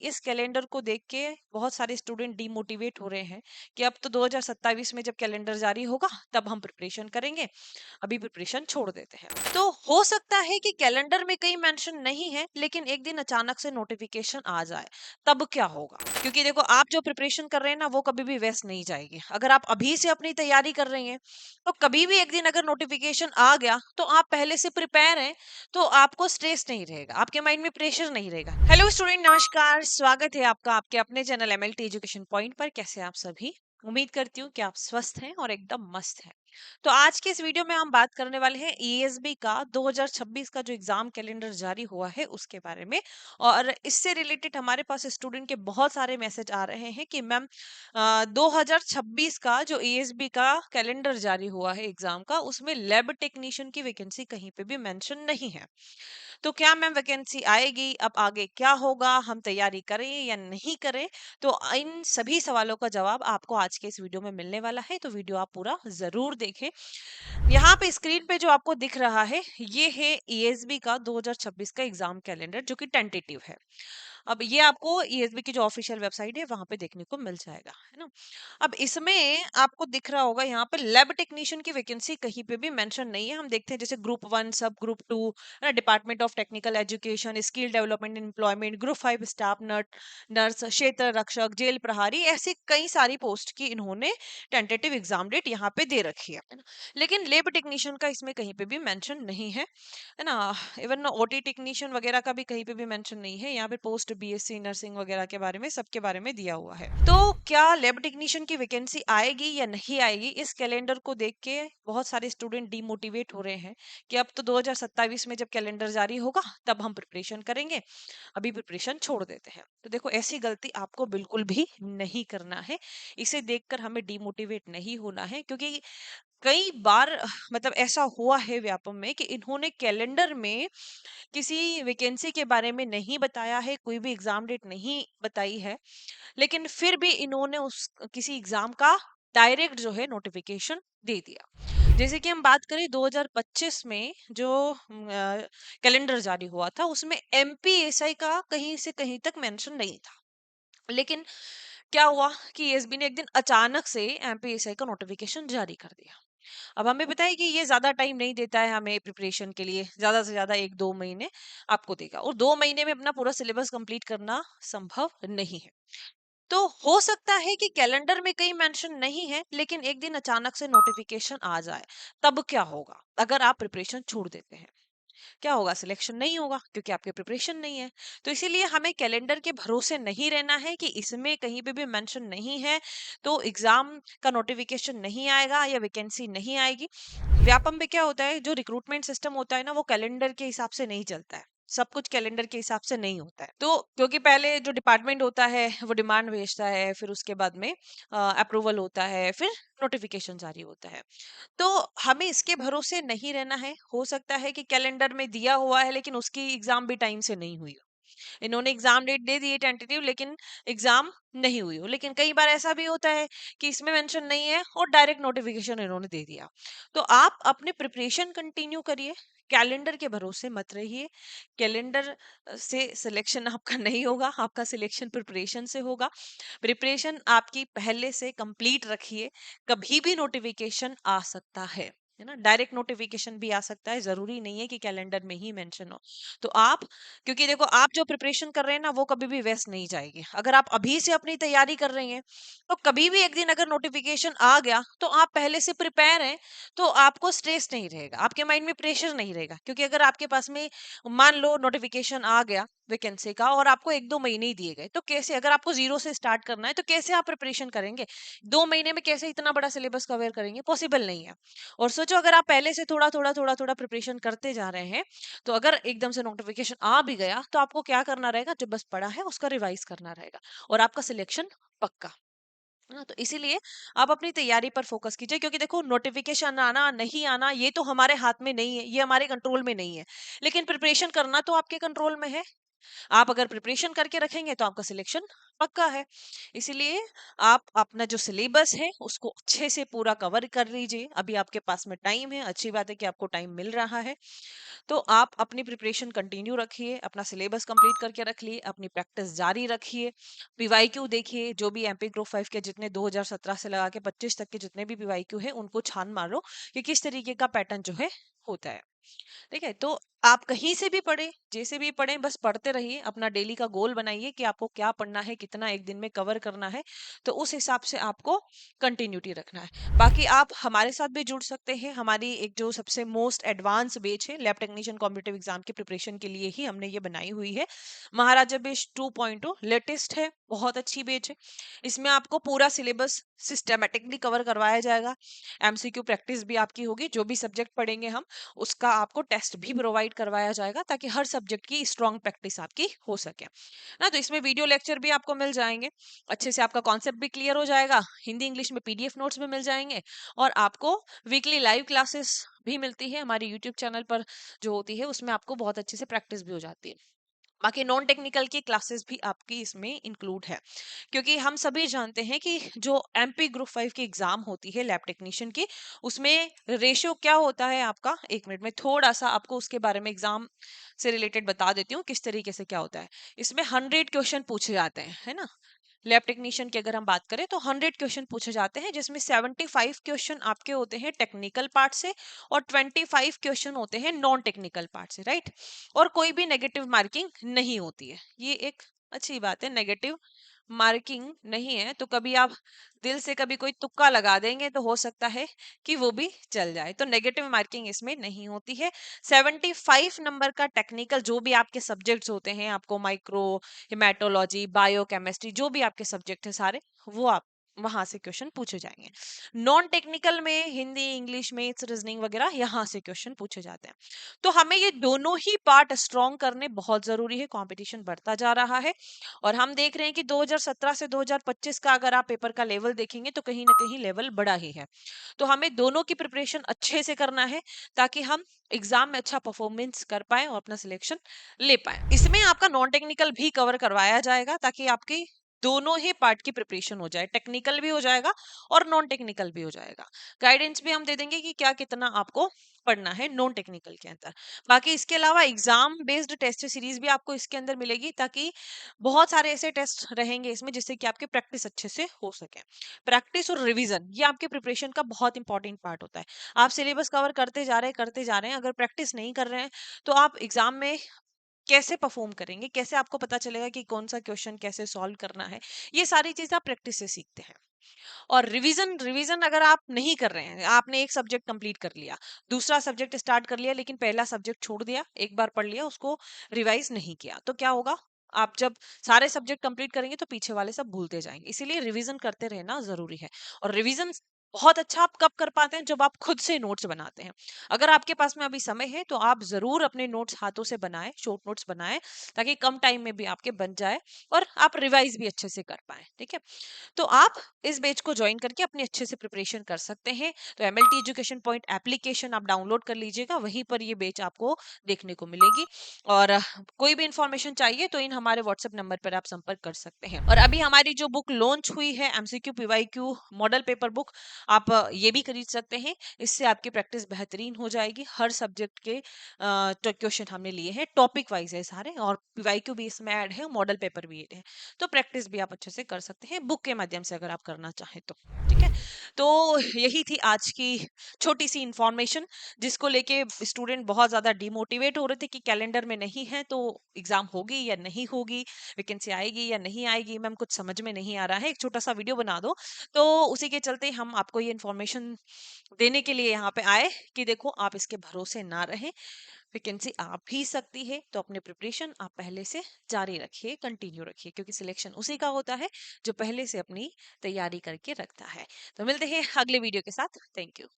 इस कैलेंडर को देख के बहुत सारे स्टूडेंट डिमोटिवेट हो रहे हैं कि अब तो 2027 में जब कैलेंडर जारी होगा तब हम प्रिपरेशन करेंगे, अभी प्रिपरेशन छोड़ देते हैं। तो हो सकता है कि कैलेंडर में कहीं मेंशन नहीं है, लेकिन एक दिन अचानक से नोटिफिकेशन आ जाए, तब क्या होगा? क्योंकि देखो, आप जो प्रिपरेशन कर रहे हैं ना, वो कभी भी वेस्ट नहीं जाएगी। अगर आप अभी से अपनी तैयारी कर रही हैं, तो कभी भी एक दिन अगर नोटिफिकेशन आ गया, तो आप पहले से प्रिपेयर हैं, तो आपको स्ट्रेस नहीं रहेगा, आपके माइंड में प्रेशर नहीं रहेगा। हेलो स्टूडेंट, नमस्कार, स्वागत है आपका आपके अपने चैनल एमएलटी एजुकेशन पॉइंट पर। कैसे हैं आप सभी? उम्मीद करती हूँ कि आप स्वस्थ हैं और एकदम मस्त हैं। तो आज के इस वीडियो में हम बात करने वाले हैं ईएसबी का 2026 का जो एग्जाम कैलेंडर जारी हुआ है उसके बारे में। और इससे रिलेटेड हमारे पास स्टूडेंट के बहुत सारे मैसेज आ रहे हैं कि मैम 2026 का जो ईएसबी का कैलेंडर जारी हुआ है एग्जाम का, उसमें लैब टेक्नीशियन की वैकेंसी कहीं पे भी मेंशन नहीं है। तो क्या मैम वैकेंसी आएगी? अब आगे क्या होगा? हम तैयारी करें या नहीं करें? तो इन सभी सवालों का जवाब आपको आज के इस वीडियो में मिलने वाला है, तो वीडियो आप पूरा जरूर देखें। यहाँ पे स्क्रीन पे जो आपको दिख रहा है, ये है ईएसबी का 2026 का एग्जाम कैलेंडर, जो कि टेंटेटिव है। अब ये आपको ईएसबी की जो ऑफिशियल वेबसाइट है वहां पे देखने को मिल जाएगा, है ना। अब इसमें आपको दिख रहा होगा, यहाँ पे लैब टेक्नीशियन की वैकेंसी कहीं पे भी मेंशन नहीं है। हम देखते हैं जैसे ग्रुप 1, सब ग्रुप 2, ना department of technical education, skill development employment, group 5 staff nurse, क्षेत्र रक्षक, जेल प्रहरी, ऐसी कई सारी पोस्ट की इन्होंने टेंटेटिव एग्जाम डेट यहाँ पे दे रखी है ना। लेकिन लेब टेक्नीशियन का इसमें कहीं पे भी मेंशन नहीं है ना। इवन ओटी टेक्नीशियन वगैरह का भी कहीं पे भी मेंशन नहीं है। यहाँ पे पोस्ट बीएससी नर्सिंग वगैरह के बारे में, सबके बारे में दिया हुआ है। तो क्या लैब टेक्नीशियन की वैकेंसी आएगी या नहीं आएगी, इस कैलेंडर को देख के बहुत सारे स्टूडेंट डिमोटिवेट हो रहे हैं कि अब तो 2027 में जब कैलेंडर जारी होगा तब हम प्रिपरेशन करेंगे, अभी प्रिपरेशन छोड़ देते हैं। तो देखो, ऐसी गलती आपको बिल्कुल भी नहीं करना है। इसे देखकर हमें डिमोटिवेट नहीं होना है, क्योंकि कई बार मतलब ऐसा हुआ है व्यापम में कि इन्होंने कैलेंडर में किसी वैकेंसी के बारे में नहीं बताया है, कोई भी एग्जाम डेट नहीं बताई है, लेकिन फिर भी इन्होंने उस किसी एग्जाम का डायरेक्ट जो है नोटिफिकेशन दे दिया। जैसे कि हम बात करें 2025 में जो कैलेंडर जारी हुआ था, उसमें एमपीएसआई का कहीं से कहीं तक मेंशन नहीं था। लेकिन क्या हुआ कि एसबी ने एक दिन अचानक से एमपीएसआई का नोटिफिकेशन जारी कर दिया। अब हमें पता है कि ये ज्यादा टाइम नहीं देता है हमें प्रिपरेशन के लिए, ज्यादा से ज्यादा 1-2 महीने आपको देगा, और 2 महीने में अपना पूरा सिलेबस कंप्लीट करना संभव नहीं है। तो हो सकता है कि कैलेंडर में कहीं मेंशन नहीं है, लेकिन एक दिन अचानक से नोटिफिकेशन आ जाए, तब क्या होगा अगर आप प्रिपरेशन छोड़ देते हैं? क्या होगा? सिलेक्शन नहीं होगा, क्योंकि आपके प्रिपरेशन नहीं है। तो इसीलिए हमें कैलेंडर के भरोसे नहीं रहना है कि इसमें कहीं पे भी मेंशन नहीं है तो एग्जाम का नोटिफिकेशन नहीं आएगा या वैकेंसी नहीं आएगी। व्यापम में क्या होता है, जो रिक्रूटमेंट सिस्टम होता है ना, वो कैलेंडर के हिसाब से नहीं चलता है। सब कुछ कैलेंडर के हिसाब से नहीं होता है। तो क्योंकि पहले जो डिपार्टमेंट होता है वो डिमांड भेजता है, फिर उसके बाद में अप्रूवल होता है, फिर नोटिफिकेशन जारी होता है। तो हमें इसके भरोसे नहीं रहना है। हो सकता है कि कैलेंडर में दिया हुआ है लेकिन उसकी एग्जाम भी टाइम से नहीं हुई हो। इन्होंने एग्जाम डेट दे दी है टेंटेटिव, लेकिन एग्जाम नहीं हुई हो। लेकिन कई बार ऐसा भी होता है कि इसमें मेंशन नहीं है और डायरेक्ट नोटिफिकेशन इन्होंने दे दिया। तो आप अपने प्रिपरेशन कंटिन्यू करिए, कैलेंडर के भरोसे मत रहिए। कैलेंडर से सिलेक्शन आपका नहीं होगा, आपका सिलेक्शन प्रिपरेशन से होगा। प्रिपरेशन आपकी पहले से कंप्लीट रखिए। कभी भी नोटिफिकेशन आ सकता है ना। डायरेक्ट नोटिफिकेशन भी आ सकता है, जरूरी नहीं है कि कैलेंडर में ही मेंशन हो। तो आप, क्योंकि देखो, आप जो प्रिपरेशन कर रहे हैं ना, वो कभी भी वेस्ट नहीं जाएगी। अगर आप अभी से अपनी तैयारी कर रही हैं, तो कभी भी एक दिन अगर नोटिफिकेशन आ गया, तो आप पहले से प्रिपेयर हैं, तो आपको स्ट्रेस नहीं रहेगा, आपके माइंड में प्रेशर नहीं रहेगा। क्योंकि अगर आपके पास में मान लो नोटिफिकेशन आ गया वैकेंसी का और आपको 1-2 महीने ही दिए गए, तो कैसे, अगर आपको जीरो से स्टार्ट करना है तो कैसे आप प्रिपरेशन करेंगे? 2 महीने में कैसे इतना बड़ा सिलेबस कवर करेंगे? पॉसिबल नहीं है। और सोचो, अगर आप पहले से थोड़ा थोड़ा थोड़ा थोड़ा प्रिपरेशन करते जा रहे हैं, तो अगर एकदम से नोटिफिकेशन आ भी गया, तो आपको क्या करना रहेगा? जो बस पढ़ा है उसका रिवाइज करना रहेगा, और आपका सिलेक्शन पक्का, है ना। तो इसीलिए आप अपनी तैयारी पर फोकस कीजिए, क्योंकि देखो, नोटिफिकेशन आना नहीं आना ये तो हमारे हाथ में नहीं है, ये हमारे कंट्रोल में नहीं है। लेकिन प्रिपरेशन करना तो आपके कंट्रोल में है। आप अगर प्रिपरेशन करके रखेंगे तो आपका सिलेक्शन पक्का है। इसीलिए आप अपना जो सिलेबस है उसको अच्छे से पूरा कवर कर लीजिए। अभी आपके पास में टाइम है, अच्छी बात है कि आपको टाइम मिल रहा है। तो आप अपनी प्रिपरेशन कंटिन्यू रखिए, अपना सिलेबस कंप्लीट करके रखिए, अपनी प्रैक्टिस जारी रखिए। पीवाईक्यू देखिए, जो भी एमपी ग्रुप 5 के जितने 2017 से लगा के 25 तक के जितने भी पीवाईक्यू है उनको छान मारो कि किस तरीके का पैटर्न जो है होता है। ठीक है, तो आप कहीं से भी पढ़े, जैसे भी पढ़े, बस पढ़ते रहिए। अपना डेली का गोल बनाइए कि आपको क्या पढ़ना है, कितना एक दिन में कवर करना है, तो उस हिसाब से आपको कंटिन्यूटी रखना है। बाकी आप हमारे साथ भी जुड़ सकते हैं। हमारी एक जो सबसे मोस्ट एडवांस बैच है लैब टेक्नीशियन कॉम्पिटिटिव एग्जाम के प्रिपरेशन के लिए ही हमने ये बनाई हुई है। महाराजा बैच 2.0 लेटेस्ट है, बहुत अच्छी बैच है। इसमें आपको पूरा सिलेबस सिस्टमेटिकली कवर करवाया जाएगा। एमसीक्यू प्रैक्टिस भी आपकी होगी, जो भी सब्जेक्ट पढ़ेंगे हम उसका आपको टेस्ट भी प्रोवाइड करवाया जाएगा, ताकि हर सब्जेक्ट की स्ट्रॉन्ग प्रैक्टिस आपकी हो सके ना। तो इसमें वीडियो लेक्चर भी आपको मिल जाएंगे, अच्छे से आपका कॉन्सेप्ट भी क्लियर हो जाएगा। हिंदी इंग्लिश में पीडीएफ नोट्स भी मिल जाएंगे, और आपको वीकली लाइव क्लासेस भी मिलती है हमारे यूट्यूब चैनल पर जो होती है, उसमें आपको बहुत अच्छे से प्रैक्टिस भी हो जाती है। बाकी नॉन टेक्निकल की क्लासेस भी आपकी इसमें इंक्लूड है, क्योंकि हम सभी जानते हैं कि जो एमपी ग्रुप 5 की एग्जाम होती है लैब टेक्नीशियन की, उसमें रेशियो क्या होता है आपका। एक मिनट में थोड़ा सा आपको उसके बारे में एग्जाम से रिलेटेड बता देती हूँ किस तरीके से क्या होता है। इसमें 100 क्वेश्चन पूछे जाते हैं, है ना। लैब टेक्नीशियन की अगर हम बात करें तो 100 क्वेश्चन पूछे जाते हैं, जिसमें 75 क्वेश्चन आपके होते हैं टेक्निकल पार्ट से, और 25 क्वेश्चन होते हैं नॉन टेक्निकल पार्ट से, राइट। और कोई भी नेगेटिव मार्किंग नहीं होती है, ये एक अच्छी बात है। नेगेटिव मार्किंग नहीं है, तो कभी आप दिल से कभी कोई तुक्का लगा देंगे तो हो सकता है कि वो भी चल जाए। तो नेगेटिव मार्किंग इसमें नहीं होती है। 75 नंबर का टेक्निकल जो भी आपके सब्जेक्ट्स होते हैं, आपको माइक्रो, हेमाटोलॉजी, बायोकेमिस्ट्री, जो भी आपके सब्जेक्ट है सारे, वो आप वहां से क्वेश्चन पूछे जाएंगे। नॉन टेक्निकल में हिंदी, इंग्लिश, मैथ्स, रीजनिंग वगैरह यहाँ से क्वेश्चन पूछे जाते हैं। तो हमें ये दोनों ही पार्ट स्ट्रॉन्ग करने बहुत जरूरी है। कंपटीशन बढ़ता जा रहा है, और हम देख रहे हैं कि 2017 से 2025 का अगर आप पेपर का लेवल देखेंगे तो कहीं ना कहीं लेवल बढ़ा ही है। तो हमें दोनों की प्रिपरेशन अच्छे से करना है, ताकि हम एग्जाम में अच्छा परफॉर्मेंस कर पाए और अपना सिलेक्शन ले पाए। इसमें आपका नॉन टेक्निकल भी कवर करवाया जाएगा, ताकि आपकी दोनों ही पार्ट की प्रिपरेशन हो जाए, टेक्निकल भी हो जाएगा और नॉन टेक्निकल भी हो जाएगा। गाइडेंस भी हम दे देंगे कि क्या कितना आपको पढ़ना है नॉन टेक्निकल के अंदर। बाकी इसके अलावा एग्जाम बेस्ड टेस्ट सीरीज भी आपको इसके अंदर मिलेगी, ताकि बहुत सारे ऐसे टेस्ट रहेंगे इसमें जिससे कि आपकी प्रैक्टिस अच्छे से हो सके। प्रैक्टिस और रिवीजन ये आपके प्रिपरेशन का बहुत इंपॉर्टेंट पार्ट होता है। आप सिलेबस कवर करते जा रहे हैं, अगर प्रैक्टिस नहीं कर रहे हैं तो आप एग्जाम में कैसे परफॉर्म करेंगे, कैसे आपको पता चलेगा कि कौन सा क्वेश्चन कैसे सॉल्व करना है। ये सारी चीजें आप प्रैक्टिस से सीखते हैं। और रिवीजन रिवीजन अगर आप नहीं कर रहे हैं, आपने एक सब्जेक्ट कंप्लीट कर लिया, दूसरा सब्जेक्ट स्टार्ट कर लिया, लेकिन पहला सब्जेक्ट छोड़ दिया, एक बार पढ़ लिया, उसको रिवाइज नहीं किया, तो क्या होगा। आप जब सारे सब्जेक्ट कंप्लीट करेंगे तो पीछे वाले सब भूलते जाएंगे। इसीलिए रिवीजन करते रहना जरूरी है। और रिवीजन बहुत अच्छा आप कब कर पाते हैं, जब आप खुद से नोट्स बनाते हैं। अगर आपके पास में अभी समय है तो आप जरूर अपने नोट्स हाथों से बनाएं, शॉर्ट नोट्स बनाएं, ताकि कम टाइम में भी आपके बन जाए और आप रिवाइज भी अच्छे से कर पाए। ठीक है, तो आप इस बैच को ज्वाइन करके अपनी अच्छे से प्रिपरेशन कर सकते हैं। तो एमएलटी एजुकेशन पॉइंट एप्लीकेशन आप डाउनलोड कर लीजिएगा, वहीं पर ये बैच आपको देखने को मिलेगी। और कोई भी इंफॉर्मेशन चाहिए तो इन हमारे व्हाट्सएप नंबर पर आप संपर्क कर सकते हैं। और अभी हमारी जो बुक लॉन्च हुई है MCQ PYQ model paper book, आप ये भी खरीद सकते हैं। इससे आपकी प्रैक्टिस बेहतरीन हो जाएगी। हर सब्जेक्ट के तो क्वेश्चन हमने लिए हैं, टॉपिक वाइज है सारे, और पीवाईक्यू भी इसमें ऐड है, मॉडल पेपर भी ऐड है। तो प्रैक्टिस भी आप अच्छे से कर सकते हैं बुक के माध्यम से, अगर आप करना चाहें तो। ठीक है, तो यही थी आज की छोटी सी इंफॉर्मेशन, जिसको लेके स्टूडेंट बहुत ज्यादा डिमोटिवेट हो रहे थे कि कैलेंडर में नहीं है तो एग्जाम होगी या नहीं होगी, वैकेंसी आएगी या नहीं आएगी, मैम कुछ समझ में नहीं आ रहा है, एक छोटा सा वीडियो बना दो। तो उसी के चलते हम आपको ये इन्फॉर्मेशन देने के लिए यहाँ पे आए कि देखो आप इसके भरोसे ना रहें, वैकेंसी आ भी सकती है। तो अपने प्रिपरेशन आप पहले से जारी रखिए, कंटिन्यू रखिए, क्योंकि सिलेक्शन उसी का होता है जो पहले से अपनी तैयारी करके रखता है। तो मिलते हैं अगले वीडियो के साथ। Thank you.